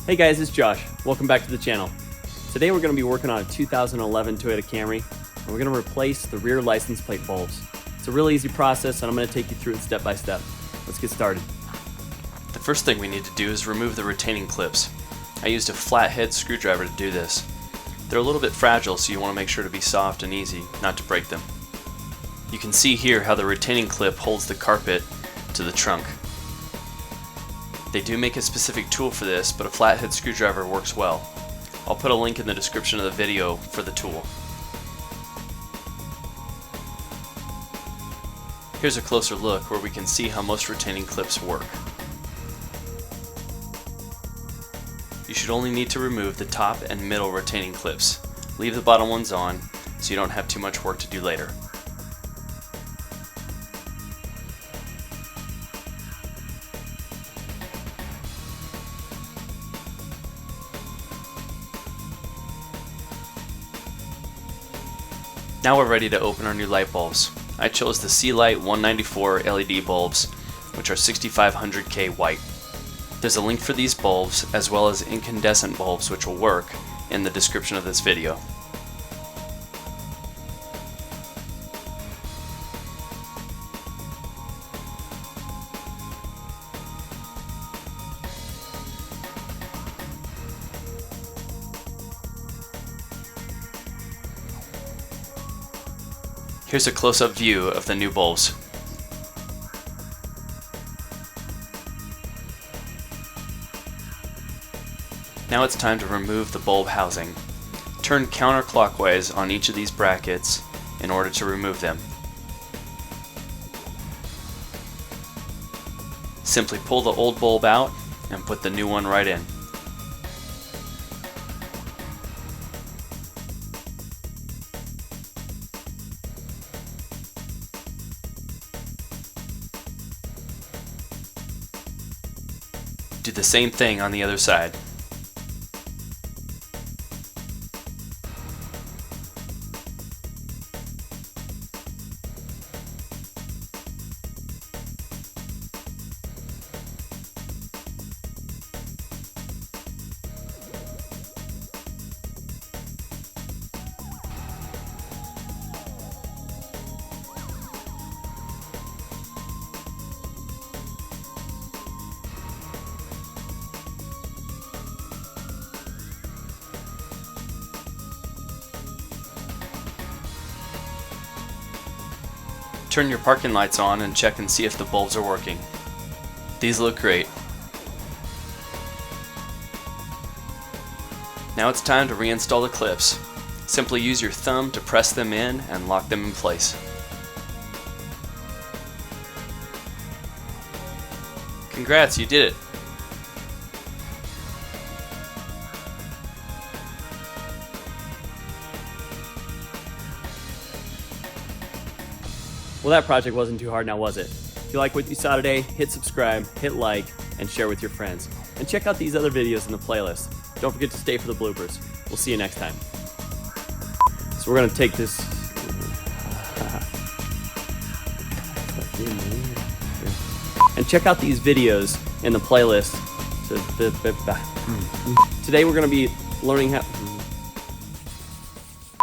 Hey guys, it's Josh. Welcome back to the channel. Today we're going to be working on a 2011 Toyota Camry, and we're going to replace the rear license plate bulbs. It's a really easy process, and I'm going to take you through it step by step. Let's get started. The first thing we need to do is remove the retaining clips. I used a flathead screwdriver to do this. They're a little bit fragile, so you want to make sure to be soft and easy, not to break them. You can see here how the retaining clip holds the carpet to the trunk. They do make a specific tool for this, but a flathead screwdriver works well. I'll put a link in the description of the video for the tool. Here's a closer look where we can see how most retaining clips work. You should only need to remove the top and middle retaining clips. Leave the bottom ones on so you don't have too much work to do later. Now we're ready to open our new light bulbs. I chose the Sealight 194 LED bulbs, which are 6500K white. There's a link for these bulbs, as well as incandescent bulbs which will work, in the description of this video. Here's a close-up view of the new bulbs. Now it's time to remove the bulb housing. Turn counterclockwise on each of these brackets in order to remove them. Simply pull the old bulb out and put the new one right in. Do the same thing on the other side. Turn your parking lights on and check and see if the bulbs are working. These look great. Now it's time to reinstall the clips. Simply use your thumb to press them in and lock them in place. Congrats, you did it! Well, that project wasn't too hard now, was it? If you like what you saw today, hit subscribe, hit like, and share with your friends. And check out these other videos in the playlist. Don't forget to stay for the bloopers. We'll see you next time. So we're going to take this... and check out these videos in the playlist. Today we're going to be learning how...